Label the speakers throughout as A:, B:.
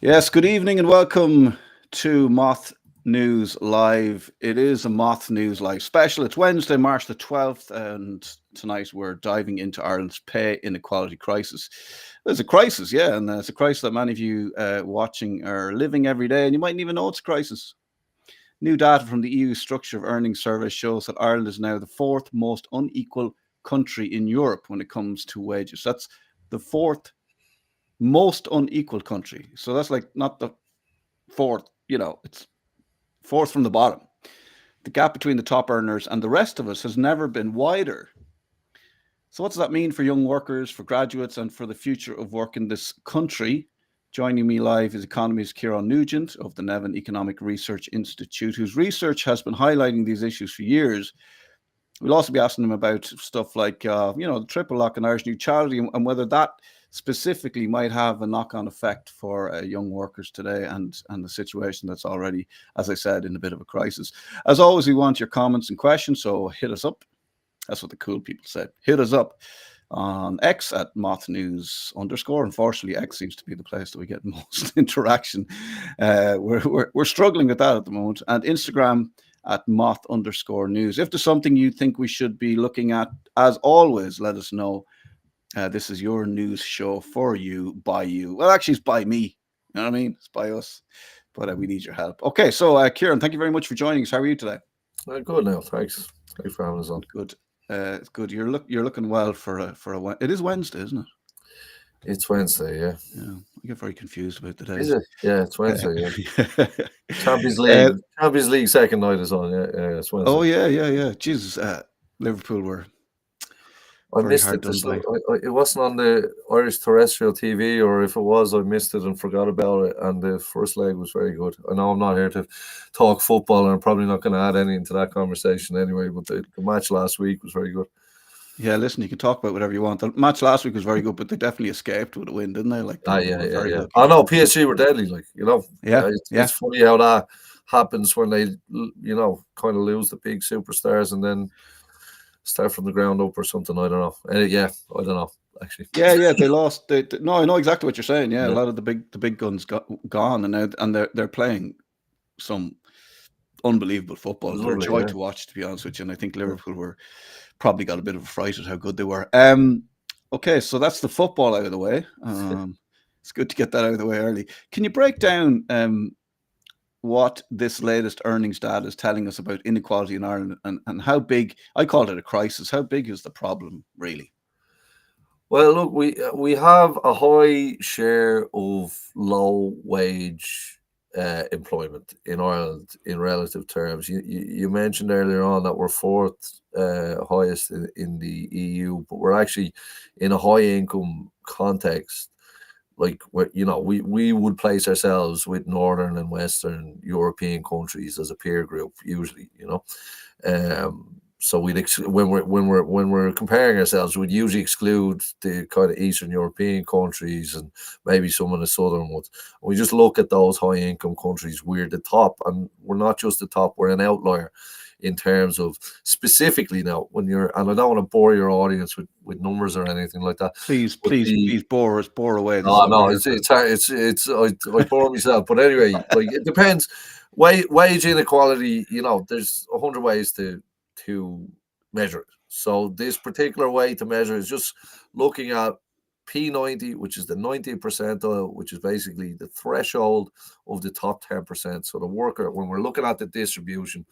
A: Yes, good evening and welcome to MOTH News Live. It is a MOTH News Live special. It's Wednesday, March the 12th, and tonight we're diving into Ireland's pay inequality crisis. There's a crisis, yeah, and it's a crisis that many of you watching are living every day, and you mightn't even know it's a crisis. New data from the EU Structure of Earnings Survey shows that Ireland is now the fourth most unequal country in Europe when it comes to wages. That's the fourth most unequal country. So that's like not the fourth, it's fourth from the bottom. The gap between the top earners and the rest of us has never been wider. So what does that mean for young workers, for graduates, and for the future of work in this country? Joining me live is economist Ciarán Nugent of the Nevin Economic Research Institute, whose research has been highlighting these issues for years. We'll also be asking him about stuff like, the triple lock and Irish neutrality and whether that specifically might have a knock-on effect for young workers today and the situation that's already, as I said, in a bit of a crisis. As always, we want your comments and questions, so hit us up. That's what the cool people said. Hit us up on X at MOTHnews_. Unfortunately, X seems to be the place that we get most interaction. We're struggling with that at the moment. And Instagram at MOTH_news. If there's something you think we should be looking at, as always, let us know. This is your news show for you, by you. Well, actually, it's by me. You know what I mean? It's by us. But we need your help. Okay, so Ciarán, thank you very much for joining us. How are you today?
B: Good now, thanks. Thanks for having us on.
A: Good. It's good. You're looking well for a. It is Wednesday, isn't it?
B: It's Wednesday, yeah.
A: Yeah, I get very confused about the days.
B: Is it? Yeah, it's Wednesday. Yeah. Champions League second night is on. Yeah, it's Wednesday.
A: Oh yeah. Jesus, Liverpool were.
B: I missed it. It wasn't on the Irish terrestrial TV, or if it was, I missed it and forgot about it. And the first leg was very good. I know I'm not here to talk football, and I'm probably not going to add any into that conversation anyway. But the match last week was very good.
A: Yeah, listen, you can talk about whatever you want. The match last week was very good, but they definitely escaped with a win, didn't they? Like,
B: yeah. I know PSG were deadly. It's funny how that happens when they, kind of lose the big superstars and then start from the ground up or something. I don't know. I don't know. Actually.
A: Yeah, they lost. No, I know exactly what you're saying. Yeah, a lot of the big guns gone, and they're playing some unbelievable football. They're a joy to watch, to be honest with you. And I think Liverpool were probably got a bit of a fright at how good they were. Okay, so that's the football out of the way. It's good to get that out of the way early. Can you break down what this latest earnings data is telling us about inequality in Ireland and how big? I call it a crisis. How big is the problem, really?
B: Well, look, we have a high share of low wage employment in Ireland in relative terms. You mentioned earlier on that we're fourth highest in the EU, but we're actually in a high income context. Like, we would place ourselves with Northern and Western European countries as a peer group usually. So when we're comparing ourselves, we'd usually exclude the kind of Eastern European countries and maybe some of the southern ones. We just look at those high income countries. We're the top, and we're not just the top. We're an outlier in terms of specifically now when you're. And I don't want to bore your audience with numbers or anything like that.
A: Please bore away.
B: No, it's hard. I bore myself. But anyway, like, it depends. Wage inequality. There's 100 ways to measure it. So this particular way to measure is just looking at P90, which is the 90th percentile, which is basically the threshold of the top 10%. So the worker, when we're looking at the distribution,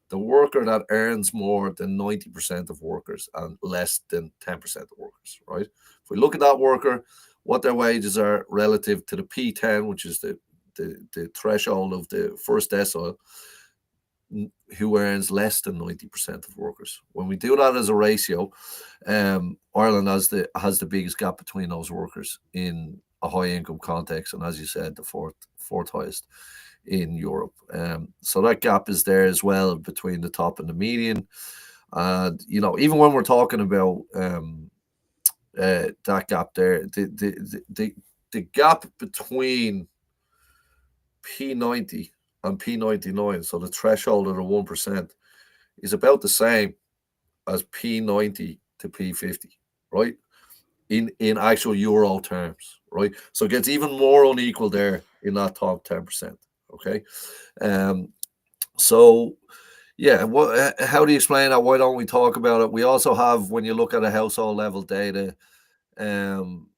B: the worker that earns more than 90% of workers and less than 10% of workers, right? If we look at that worker, what their wages are relative to the P10, which is the threshold of the first decile, who earns less than 90% of workers. When we do that as a ratio, Ireland has the biggest gap between those workers in a high income context, and as you said, the fourth highest in Europe. So that gap is there as well between the top and the median. And even when we're talking about that gap there, the gap between P90 and P99, so the threshold of the 1%, is about the same as P90 to P50, right? in actual euro terms, right? So it gets even more unequal there in that top 10%. Okay. So yeah, how do you explain that? Why don't we talk about it? We also have, when you look at a household level data, um,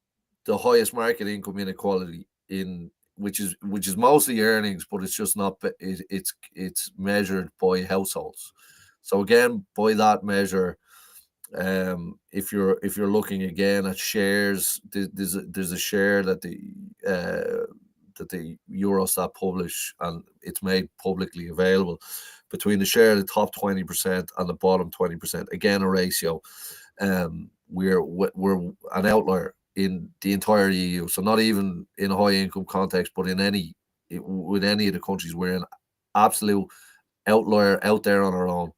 B: the highest market income inequality in which is mostly earnings, but it's just not. It's measured by households. So again, by that measure, if you're looking again at shares, there's a share that the Eurostat publish, and it's made publicly available, between the share of the top 20% and the bottom 20%. Again, a ratio. We're an outlier in the entire EU. So not even in a high income context, but with any of the countries, we're an absolute outlier out there on our own.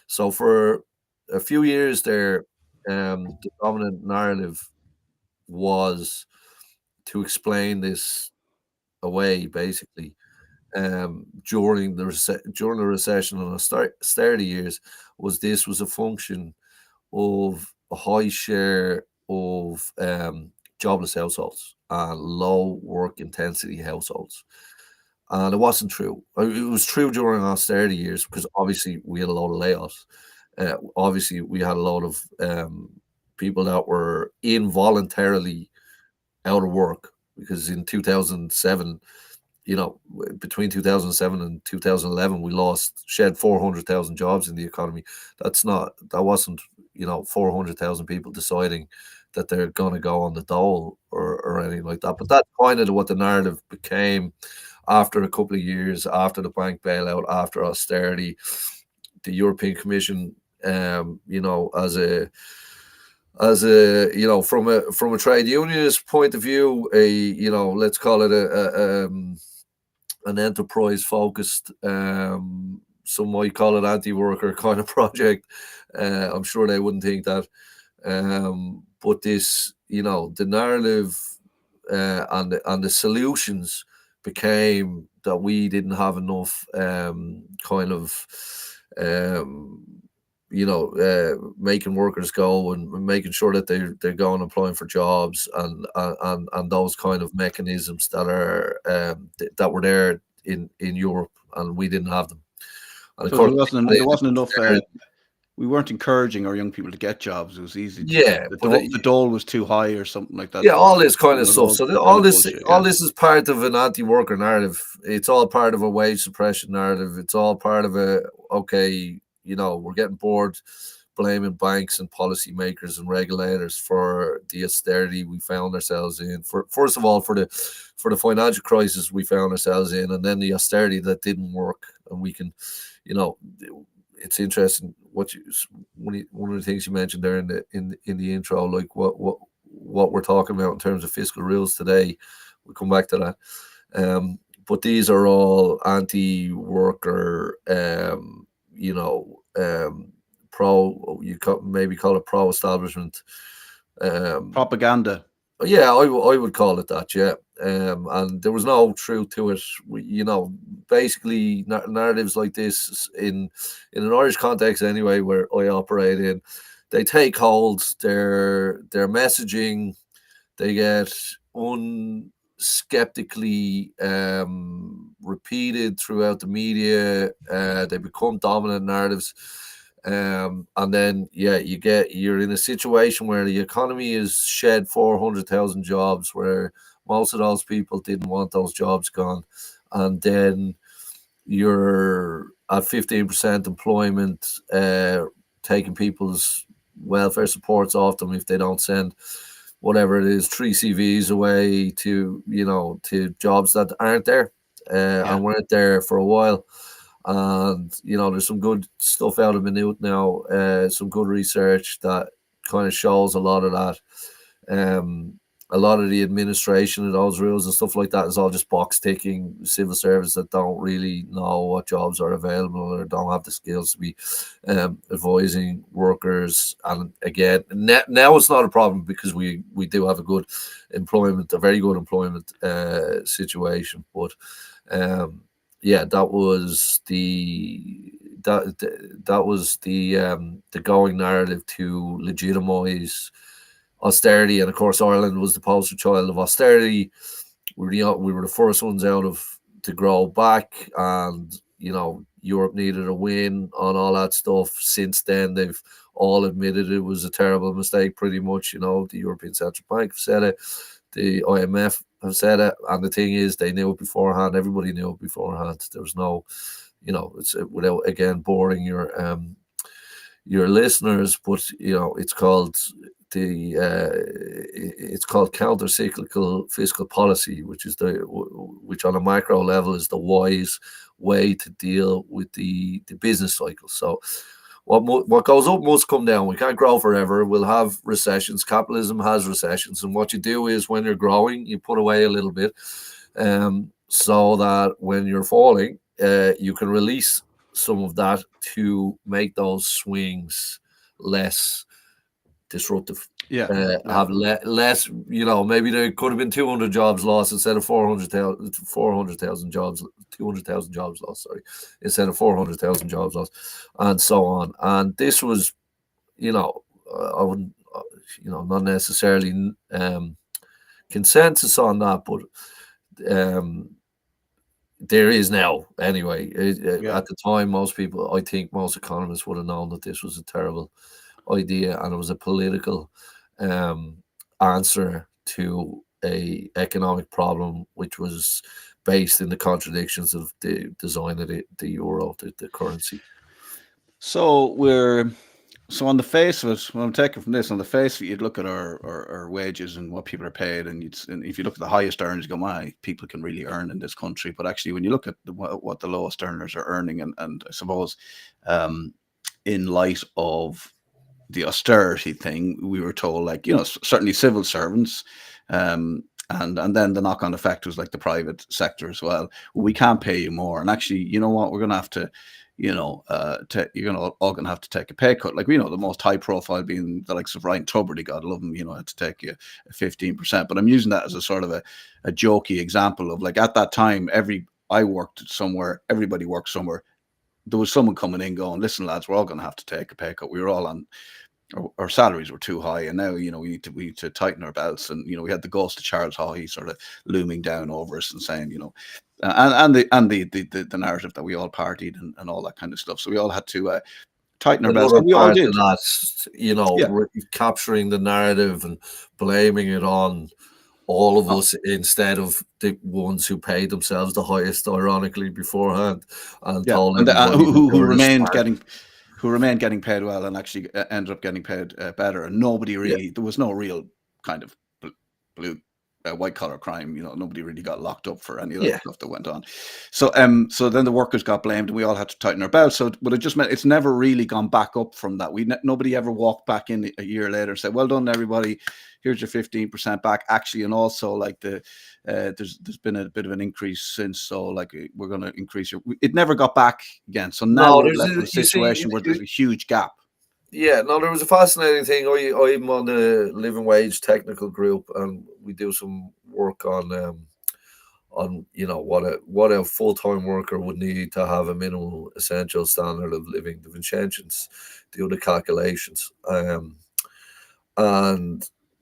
B: So for a few years there, the dominant narrative was to explain this away, basically. During the recession and austerity years, this was a function of a high share of jobless households and low work intensity households. And it wasn't true. It was true during austerity years because obviously we had a lot of layoffs. Obviously, we had a lot of people that were involuntarily out of work, because in 2007, between 2007 and 2011, we shed 400,000 jobs in the economy. That wasn't, 400,000 people deciding that they're going to go on the dole or anything like that. But that's kind of what the narrative became after a couple of years, after the bank bailout, after austerity. The European Commission, from a trade unionist point of view, let's call it an enterprise focused, some might call it anti-worker kind of project. I'm sure they wouldn't think that. But this, the narrative and the solutions became that we didn't have enough making workers go and making sure that they're going applying for jobs and those kind of mechanisms that are that were there in Europe, and we didn't have them. And
A: so there wasn't enough. We weren't encouraging our young people to get jobs. It was easy. The dole was too high or something like that.
B: Yeah, all this kind of stuff. So all this is part of an anti-worker narrative. It's all part of a wage suppression narrative. It's all part of we're getting bored blaming banks and policymakers and regulators for the austerity we found ourselves in. First of all, for the financial crisis we found ourselves in, and then the austerity that didn't work. And we can, it's interesting one of the things you mentioned there in the intro, like what we're talking about in terms of fiscal rules today. We'll come back to that. But these are all anti-worker, maybe call it pro-establishment
A: propaganda.
B: Yeah, I would call it that. Yeah, and there was no truth to it. Basically narratives like this in an Irish context anyway, where I operate in, they take hold. Their messaging, they get unskeptically repeated throughout the media. They become dominant narratives. And then you're in a situation where the economy has shed 400,000 jobs, where most of those people didn't want those jobs gone, and then you're at 15% employment, taking people's welfare supports off them if they don't send whatever it is 3 CVs away to jobs that aren't there and weren't there for a while. And there's some good stuff out of Minute now, some good research that kind of shows a lot of that. A lot of the administration of those rules and stuff like that is all just box ticking civil service that don't really know what jobs are available or don't have the skills to be advising workers. And again, now it's not a problem because we do have a very good employment situation. But that was the going narrative to legitimize austerity, and of course Ireland was the poster child of austerity. We were the first ones to grow back, and Europe needed a win on all that stuff. Since then, they've all admitted it was a terrible mistake, pretty much. The European Central Bank have said it, the IMF have said it, and the thing is, they knew it beforehand. Everybody knew it beforehand. There was no, it's without again boring your listeners, but it's called counter-cyclical fiscal policy, which on a macro level is the wise way to deal with the business cycle. So what goes up must come down. We can't grow forever. We'll have recessions. Capitalism has recessions, and what you do is when you're growing, you put away a little bit, so that when you're falling, you can release some of that to make those swings less disruptive. Have less, maybe there could have been 200 jobs lost instead of 400,000 jobs, 200,000 jobs lost, sorry, instead of 400,000 jobs lost, and so on. And this was, I wouldn't, not necessarily consensus on that, but there is now anyway. At the time, I think most economists would have known that this was a terrible idea, and it was a political answer to a economic problem which was based in the contradictions of the design of the euro, the currency.
A: So on the face of it, when I'm taking from this, on the face of it, you'd look at our wages and what people are paid, and if you look at the highest earners, you go, my, people can really earn in this country. But actually, when you look at what the lowest earners are earning, and I suppose in light of the austerity thing, we were told, like, certainly civil servants, and then the knock-on effect was like the private sector as well. We can't pay you more, and actually, you know what, we're going to have to, you're all going to have to take a pay cut. Like, the most high profile being the likes of Ryan Tubridy, God love him, had to take a 15%. But I'm using that as a sort of a jokey example of, like, at that time, I worked somewhere, everybody worked somewhere. There was someone coming in going, listen, lads, we're all going to have to take a pay cut. We were all on, our salaries were too high, and now we need to tighten our belts. And we had the ghost of Charles Haughey sort of looming down over us and saying, and the narrative that we all partied and all that kind of stuff. So we all had to tighten our belts, and we all did.
B: Capturing the narrative and blaming it on all of us instead of the ones who paid themselves the highest, ironically, beforehand, and told
A: who remained getting paid well and actually ended up getting paid better. And nobody really, there was no real kind of blue white collar crime. Nobody really got locked up for any of that stuff that went on. So then the workers got blamed, and we all had to tighten our belts. So, but it just meant it's never really gone back up from that. Nobody ever walked back in a year later and said, "Well done, everybody. Here's your 15% back." Actually, and also, like, there's been a bit of an increase since. So, like, we're going to increase it never got back again. So now we're left in a situation where there's a huge gap.
B: Yeah, no, there was a fascinating thing. I'm on the living wage technical group, and we do some work on what a full-time worker would need to have a minimal essential standard of living. The Vincentians do the calculations, and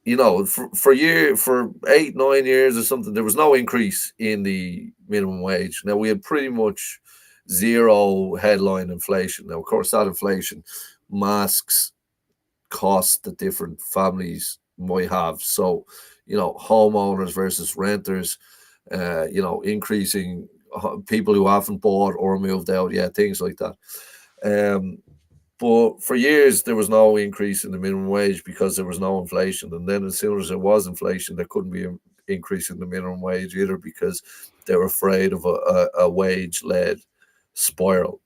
B: for 8-9 years or something, there was no increase in the minimum wage. Now we had pretty much zero headline inflation. Now, of course, that inflation masks costs that different families might have. So, homeowners versus renters, increasing people who haven't bought or moved out yet, things like that. But for years, there was no increase in the minimum wage because there was no inflation. And then as soon as there was inflation, there couldn't be an increase in the minimum wage either because they were afraid of a wage-led spiral.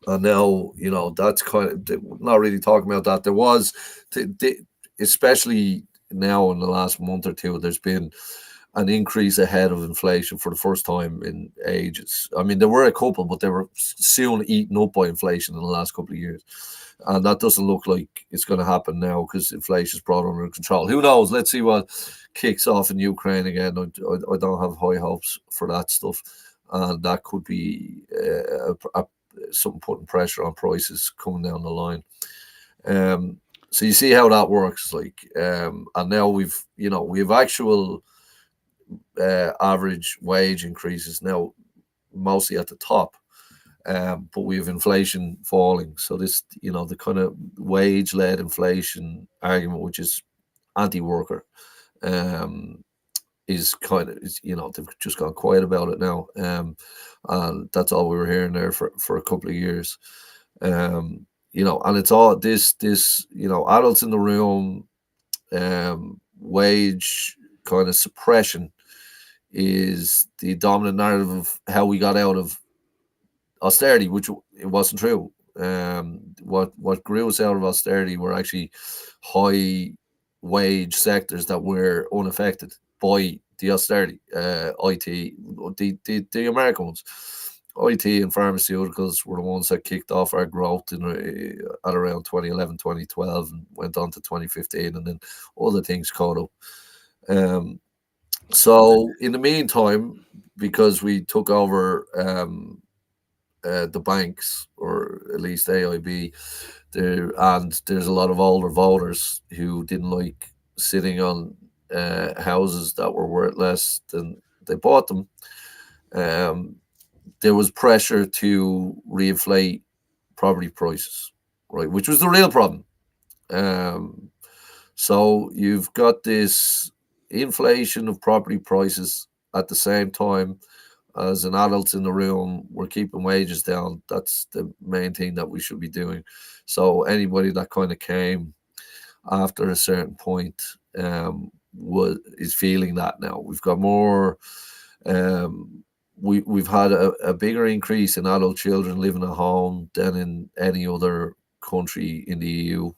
B: And now, that's kind of not really talking about that. There was, especially now in the last month or two, there's been an increase ahead of inflation for the first time in ages. I mean, there were a couple, but they were soon eaten up by inflation in the last couple of years. And that doesn't look like it's going to happen now because inflation is brought under control. Who knows? Let's see what kicks off in Ukraine again. I don't have high hopes for that stuff. And that could be something putting pressure on prices coming down the line. So you see how that works, like, and now we have actual average wage increases now, mostly at the top, but we have inflation falling. So this, the kind of wage-led inflation argument, which is anti-worker, um, is kind of, they've just gone quiet about it now, and that's all we were hearing there for a couple of years. And it's all this adults in the room, wage kind of suppression is the dominant narrative of how we got out of austerity, which it wasn't true. What grew us out of austerity were actually high wage sectors that were unaffected by the austerity. IT, the American ones, IT and pharmaceuticals were the ones that kicked off our growth at around 2011, 2012, and went on to 2015, and then other things caught up. So in the meantime, because we took over the banks, or at least AIB, and there's a lot of older voters who didn't like sitting on houses that were worth less than they bought them. There was pressure to reinflate property prices, right, which was the real problem. So you've got this inflation of property prices at the same time as an adult in the room, we're keeping wages down. That's the main thing that we should be doing. So anybody that kind of came after a certain point is feeling that now. We've got more. We've had a bigger increase in adult children living at home than in any other country in the EU.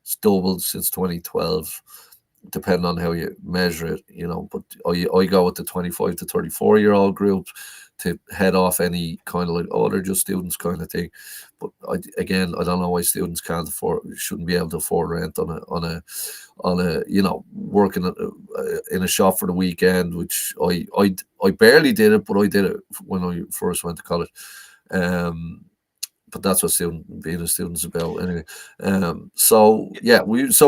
B: It's doubled since 2012, depending on how you measure it, but I go with the 25 to 34-year-old group to head off any kind of like, oh, they're just students kind of thing. But I don't know why students shouldn't be able to afford rent on a working in a shop for the weekend, which I barely did it, but I did it when I first went to college. But that's what being a student's about anyway.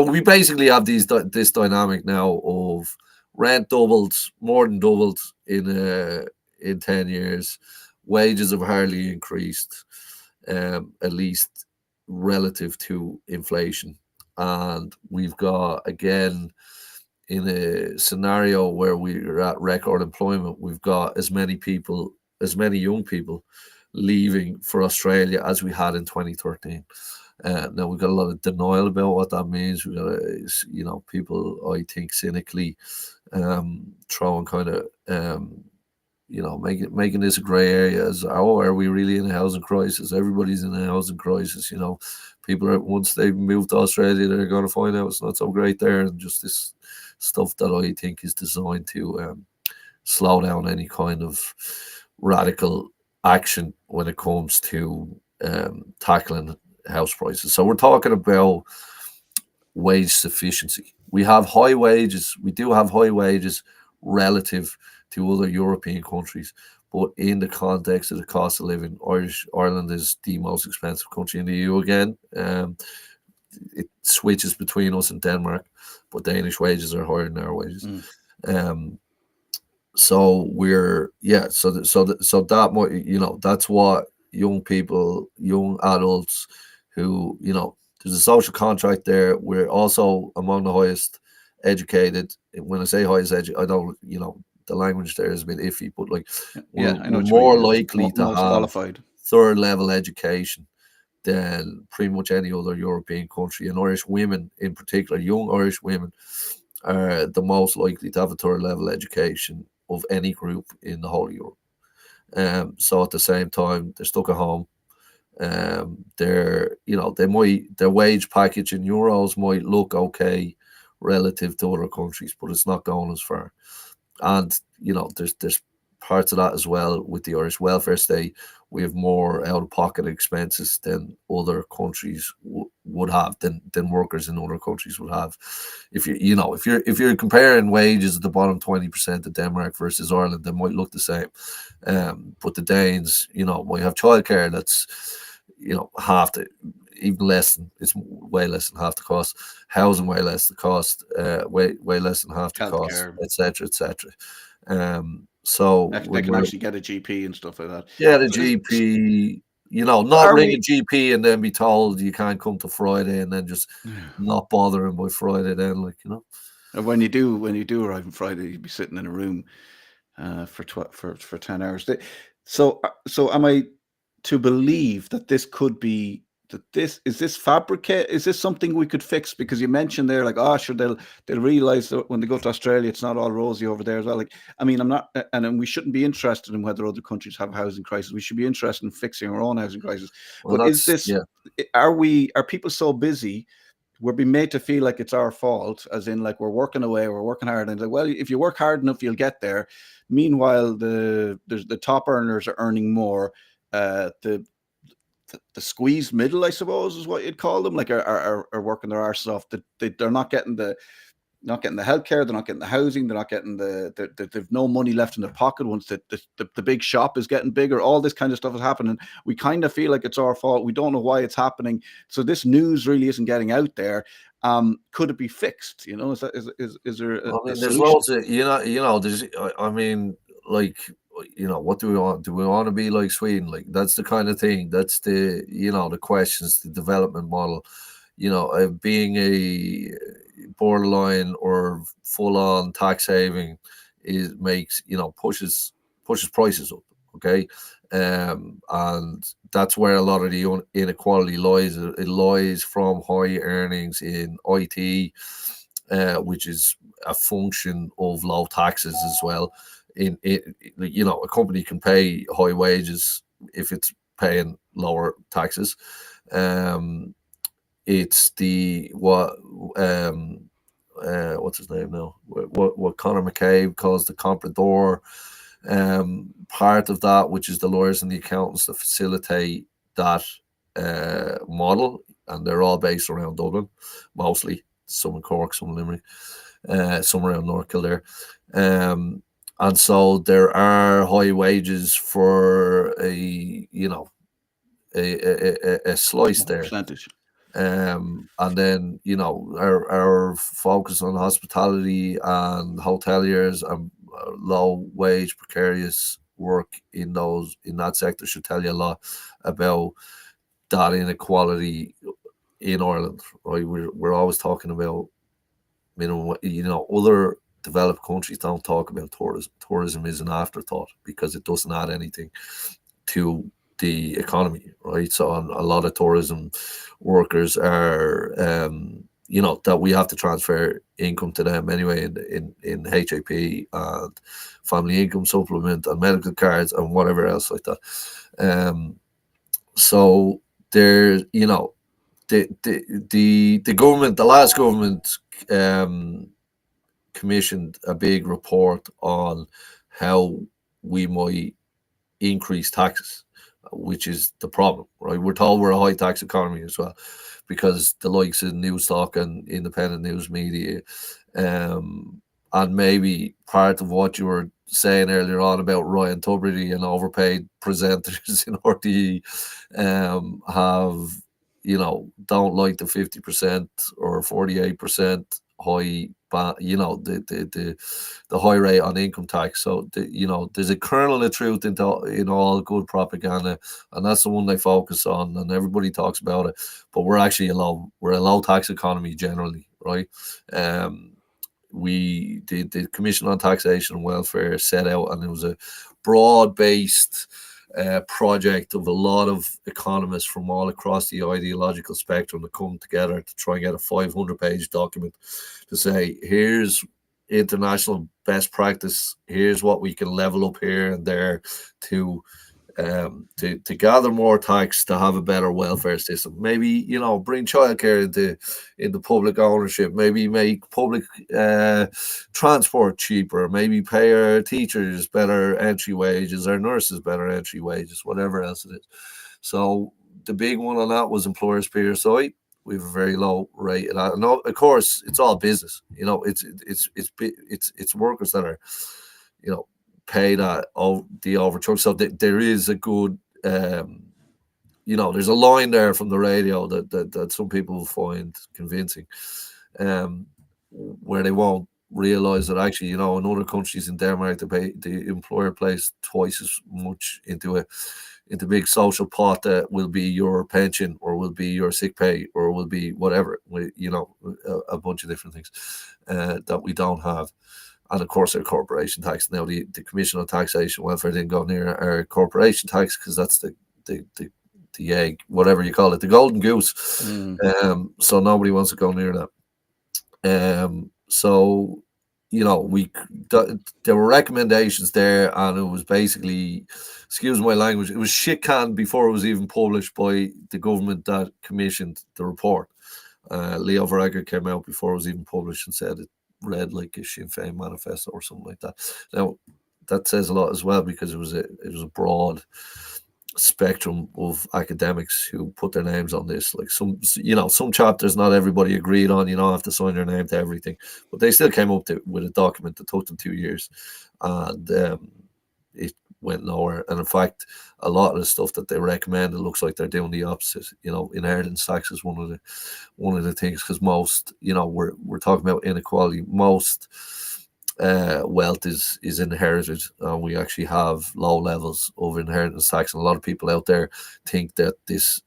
B: We basically have this dynamic now of rent doubled, more than doubled in 10 years. Wages have hardly increased, at least relative to inflation. And we've got, again, in a scenario where we're at record employment, we've got as many young people leaving for Australia as we had in 2013. Now we've got a lot of denial about what that means. We've got, people, I think, cynically throwing kind of, making this a grey area as, oh, are we really in a housing crisis? Everybody's in a housing crisis. People once they move to Australia, they're going to find out it's not so great there, and just this stuff that I think is designed to slow down any kind of radical action when it comes to tackling house prices. So we're talking about wage sufficiency. We have high wages. We do have high wages relative to other European countries, but in the context of the cost of living, Ireland is the most expensive country in the EU again. It switches between us and Denmark, but Danish wages are higher than our wages. So that might, that's what young people, young adults who, there's a social contract there. We're also among the highest educated. When I say highest educated, I don't, the language there is a bit iffy, but like, we're more likely to have
A: qualified
B: third level education than pretty much any other European country. And Irish women in particular, young Irish women, are the most likely to have a third level education of any group in the whole of Europe. So at the same time, they're stuck at home. Their wage package in euros might look okay relative to other countries, but it's not going as far. And there's parts of that as well with the Irish welfare state. We have more out-of-pocket expenses than other countries would have, than workers in other countries would have. If you're comparing wages at the bottom 20% of Denmark versus Ireland, they might look the same. But the Danes, might have childcare that's half the, even less than, it's way less than half the cost. Housing way less the cost, way less than half the cost,
A: Healthcare.
B: etc., etc. So
A: They
B: when
A: can
B: you're
A: actually get a GP and stuff like that.
B: the
A: So,
B: GP,
A: so
B: not
A: are
B: ring a
A: we?
B: GP and then be told you can't come to Friday, and then just not bother him by Friday. Then,
A: And when you do arrive on Friday, you'd be sitting in a room for 10 hours. So am I to believe that this could be is this fabricate? Is this something we could fix? Because you mentioned there, like, oh, sure, they'll realize that when they go to Australia, it's not all rosy over there as well. Like, I mean, I'm not, and we shouldn't be interested in whether other countries have a housing crisis. We should be interested in fixing our own housing crisis.
B: well,
A: But is
B: that's
A: this? Are people so busy? We're being made to feel like it's our fault, as in, like, we're working away, we're working hard, and it's like, well, if you work hard enough, you'll get there. Meanwhile, the top earners are earning more. The squeezed middle, I suppose, is what you'd call them, like, are working their arse off. They're not getting the healthcare, they're not getting the housing, they're not getting they've no money left in their pocket once the big shop is getting bigger. All this kind of stuff is happening. We kind of feel like it's our fault. We don't know why it's happening. So this news really isn't getting out there. Could it be fixed? Is there
B: I
A: a
B: mean, there's
A: solution?
B: loads of, there's, I mean, like, what do we want? Do we want to be like Sweden? Like, that's the kind of thing. That's the questions, the development model. Being a borderline or full on tax saving makes, pushes prices up. Okay. And that's where a lot of the inequality lies. It lies from high earnings in IT, which is a function of low taxes as well. A company can pay high wages if it's paying lower taxes. It's what's his name now? What Conor McCabe calls the comprador part of that, which is the lawyers and the accountants that facilitate that model, and they're all based around Dublin, mostly. Some in Cork, some in Limerick, some around North Kildare. And so there are high wages for a slice there.
A: Percentage.
B: And then our focus on hospitality and hoteliers and low wage precarious work in that sector should tell you a lot about that inequality in Ireland, right? We're always talking about minimum. Other developed countries don't talk about tourism. Tourism is an afterthought because it doesn't add anything to the economy, right? So a lot of tourism workers are, that we have to transfer income to them anyway in HAP and family income supplement and medical cards and whatever else like that. So there, the government, the last government, commissioned a big report on how we might increase taxes, which is the problem, right? We're told we're a high tax economy as well, because the likes of Newstalk and independent news media, and maybe part of what you were saying earlier on about Ryan Tubridy and overpaid presenters in RTE, have, don't like the 50% or 48% high, the high rate on income tax. So there's a kernel of truth in all good propaganda, and that's the one they focus on, and everybody talks about it. But we're actually we're a low tax economy generally, right? The Commission on Taxation and Welfare set out, and it was a broad-based project of a lot of economists from all across the ideological spectrum to come together to try and get a 500-page document to say, here's international best practice, here's what we can level up here and there to gather more tax, to have a better welfare system. Maybe bring childcare into public ownership. Maybe make public transport cheaper. Maybe pay our teachers better entry wages, our nurses better entry wages, whatever else it is. So the big one on that was employers PSI. We have a very low rate of that. And of course, it's all business. It's workers that are paid at the overcharge. So there is a good there's a line there from the radio that some people find convincing, where they won't realize that actually, in other countries, in Denmark, the employer pays twice as much into big social pot that will be your pension, or will be your sick pay, or will be whatever, a bunch of different things that we don't have. And of course, our corporation tax. Now, the Commission on Taxation and Welfare didn't go near our corporation tax, because that's the egg, whatever you call it, the golden goose. So nobody wants to go near that. So there were recommendations there, and it was basically, excuse my language, it was shit canned before it was even published by the government that commissioned the report. Leo Varadkar came out before it was even published and said it read like a Sinn Féin manifesto or something like that. Now, that says a lot as well, because it was a broad spectrum of academics who put their names on this. Like some chapters not everybody agreed on. You don't have to sign their name to everything, but they still came up with a document that took them 2 years, and it went nowhere. And in fact, a lot of the stuff that they recommend, it looks like they're doing the opposite. Inheritance tax is one of the things, because most, we're talking about inequality. Most wealth is inherited, and we actually have low levels of inheritance tax, and a lot of people out there think that this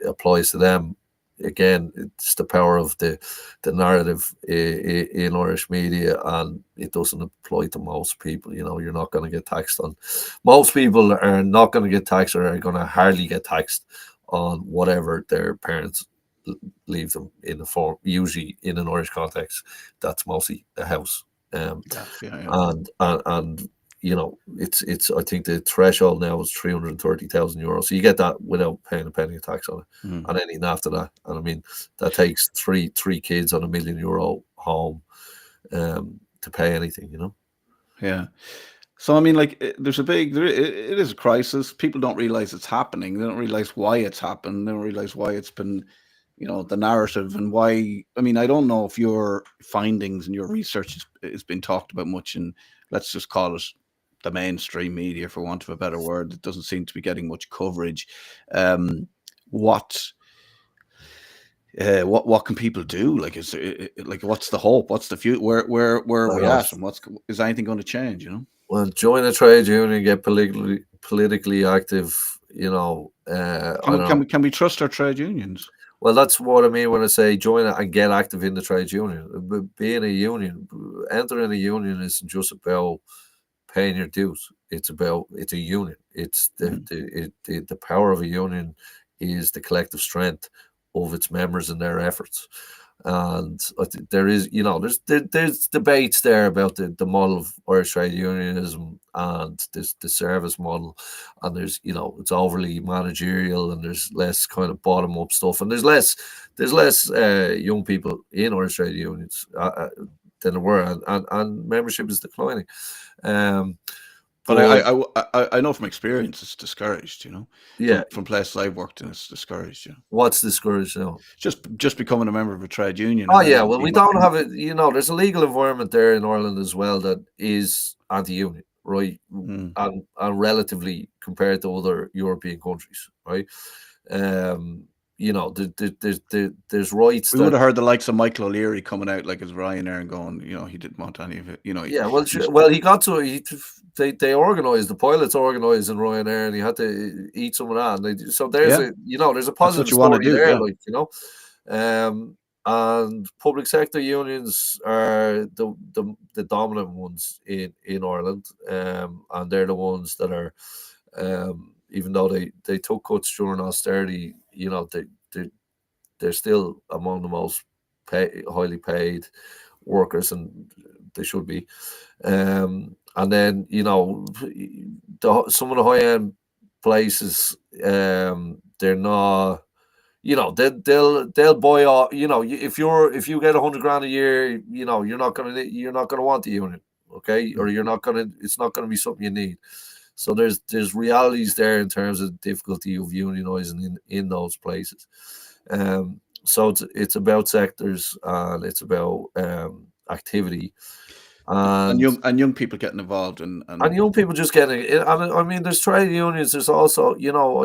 B: applies to them. Again, it's the power of the narrative in Irish media, and it doesn't apply to most people. You're not going to get taxed on. Most people are not going to get taxed, or are going to hardly get taxed on whatever their parents leave them in the form. Usually, in an Irish context, that's mostly a house. And it's I think the threshold now is €330,000, so you get that without paying a penny of tax on it, and anything after that. And I mean, that takes three kids on €1 million home to pay anything.
A: Yeah. So I mean, like, it is a crisis. People don't realize it's happening. They don't realize why it's happened. They don't realize why it's been, the narrative, and why. I mean, I don't know if your findings and your research is being talked about much in, let's just call it, the mainstream media, for want of a better word. It doesn't seem to be getting much coverage. What can people do? Like, is like, what's the hope? What's the future? Where are we at? And is anything going to change?
B: Well, join a trade union, get politically active.
A: Can we trust our trade unions?
B: Well, that's what I mean when I say join it and get active in the trade union. But being a union, entering a union isn't just about paying your dues. It's a union. It's the power of a union is the collective strength of its members and their efforts. And I think there is, there's debates there about the model of Irish trade unionism and the service model, and there's, it's overly managerial, and there's less kind of bottom up stuff, and there's less young people in Irish trade unions than there were, and membership is declining.
A: But I know from experience it's discouraged.
B: Yeah,
A: from places I've worked in, it's discouraged.
B: What's discouraged now?
A: Just becoming a member of a trade union.
B: Oh yeah, well, we don't have it. There's a legal environment there in Ireland as well that is anti-union, right? And relatively compared to other European countries, right? There's rights.
A: We would have heard the likes of Michael O'Leary coming out like as Ryanair and going, he didn't want any of it.
B: He got to. They organised, the pilots organised in Ryanair, and he had to eat some of that. And so there's a positive story there, and public sector unions are the dominant ones in Ireland, and they're the ones that are, even though they took cuts during austerity, they're still among the most highly paid workers, and they should be. And then some of the high end places, they're not. They'll buy off. If you get $100,000 a year, you're not gonna want the union, okay? Or it's not gonna be something you need. So there's realities there in terms of the difficulty of unionizing in those places. So it's about sectors, and it's about activity. and
A: young people getting involved and
B: young people just getting it. And I mean, there's trade unions. There's also, you know,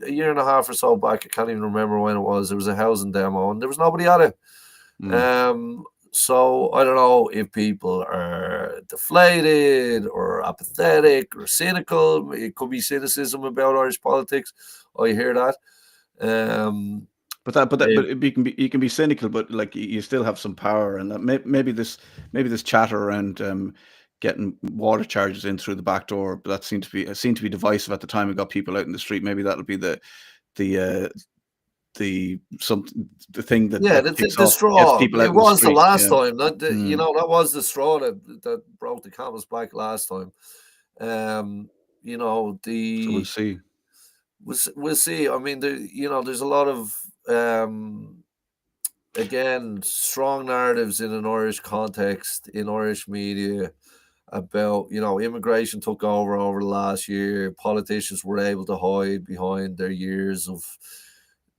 B: a year and a half or so back, I can't even remember when it was. There was a housing demo, and there was nobody at it. So I don't know if people are deflated or apathetic or cynical. It could be cynicism about Irish politics. I hear that.
A: But you can be cynical, but like you still have some power, and maybe this chatter around getting water charges in through the back door, but that seemed to be divisive at the time. It got people out in the street. Maybe that'll be the thing that kicks
B: the
A: off,
B: straw.
A: gets people out
B: It
A: in the
B: was
A: street.
B: the last time that you know, that was the straw that broke the camel's back last time. You know,
A: So we'll see.
B: We'll see. I mean, you know, there's a lot of again, strong narratives in an Irish context, in Irish media, about, you know, immigration took over the last year. Politicians were able to hide behind their years of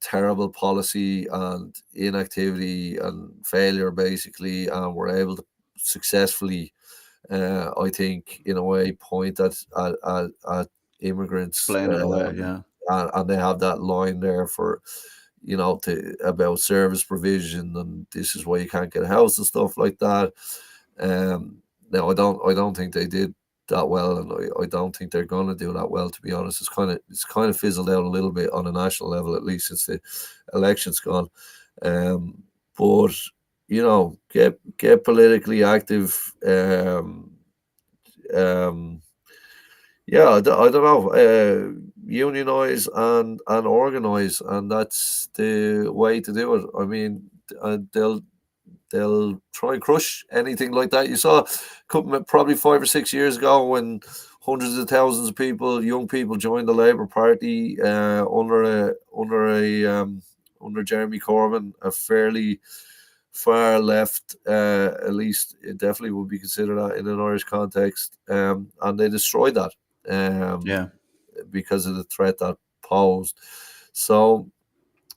B: terrible policy and inactivity and failure, basically, and were able to successfully, I think, in a way, point at immigrants.
A: Explain it away, yeah.
B: And they have that line there for, you know, about service provision, and this is why you can't get a house and stuff like that. Now, I don't think they did that well, and I don't think they're going to do that well, to be honest. It's kind of fizzled out a little bit on a national level, at least since the election's gone. But you know, get politically active. Yeah, I don't know. Unionize and organize, and that's the way to do it. I mean, they'll try and crush anything like that. You saw probably 5 or 6 years ago when hundreds of thousands of people, young people, joined the Labour Party under Jeremy Corbyn, a fairly far left, at least it definitely would be considered that in an Irish context, and they destroyed that. Because of the threat that posed. So,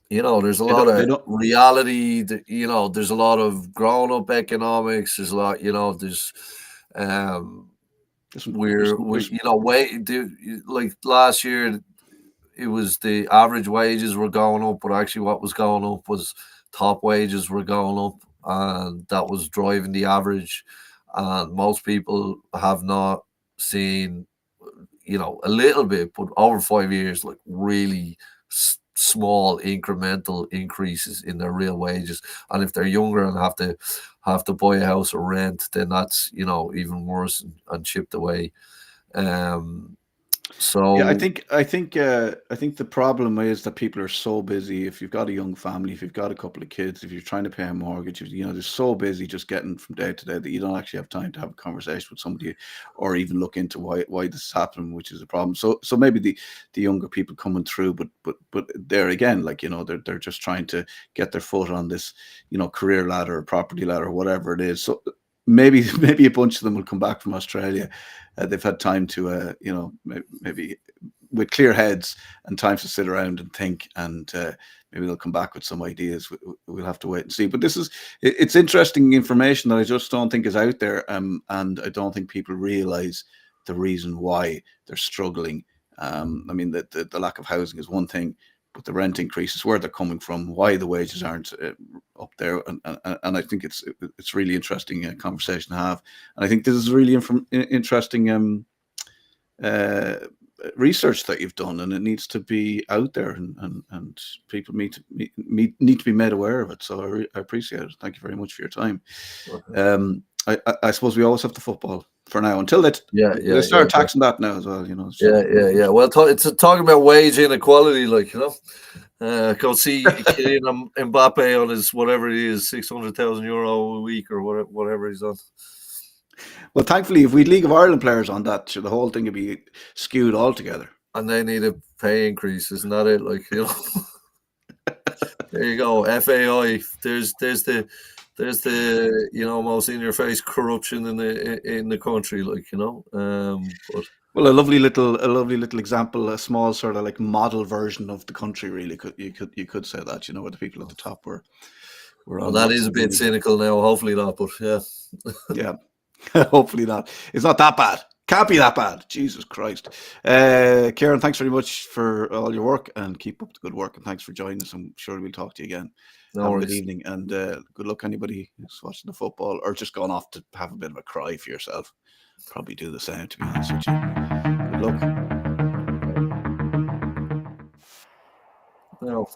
B: you know, there's a lot of reality. You know, there's a lot of grown-up economics. There's a lot, you know, there's like last year, it was the average wages were going up, but actually what was going up was top wages were going up, and that was driving the average. And most people have not seen, you know, a little bit, but over 5 years, like really small incremental increases in their real wages. And if they're younger and have to buy a house or rent, then that's, you know, even worse and chipped away. So
A: yeah, I think the problem is that people are so busy. If you've got a young family, if you've got a couple of kids, if you're trying to pay a mortgage, you know, they're so busy just getting from day to day that you don't actually have time to have a conversation with somebody or even look into why this is happening, which is a problem. So maybe the younger people coming through, but there again, like, you know, they're just trying to get their foot on this, you know, career ladder or property ladder, whatever it is. So maybe a bunch of them will come back from Australia. They've had time to, you know, maybe with clear heads and time to sit around and think, and maybe they'll come back with some ideas. We'll have to wait and see. But it's interesting information that I just don't think is out there, and I don't think people realize the reason why they're struggling. I mean, the lack of housing is one thing, but the rent increases, where they're coming from, why the wages aren't up there, and I think it's really interesting conversation to have. And I think this is really interesting research that you've done, and it needs to be out there, and people need to be made aware of it. So I appreciate it. Thank you very much for your time. I suppose we always have the football for now until they start taxing that now as well, you know.
B: Yeah. Well, it's talking about wage inequality, like, you know. Go see Kylian Mbappe on his whatever it is, €600,000 a week or whatever he's on.
A: Well, thankfully, if we had League of Ireland players on that, the whole thing would be skewed altogether.
B: And they need a pay increase, isn't that it? Like, you know. There you go, FAI. There's the you know, most in your face corruption in the country, like, you know. But
A: well, a lovely little example, a small sort of like model version of the country, really. You could say that, you know, where the people at the top were
B: well, that is a bit cynical now. Hopefully not, but yeah.
A: Yeah. Hopefully not. It's not that bad. Can't be that bad. Jesus Christ. Ciarán, thanks very much for all your work, and keep up the good work. And thanks for joining us. I'm sure we'll talk to you again. Have a good evening, and good luck anybody who's watching the football or just gone off to have a bit of a cry for yourself. Probably do the same, to be honest with you. Good luck.
B: No.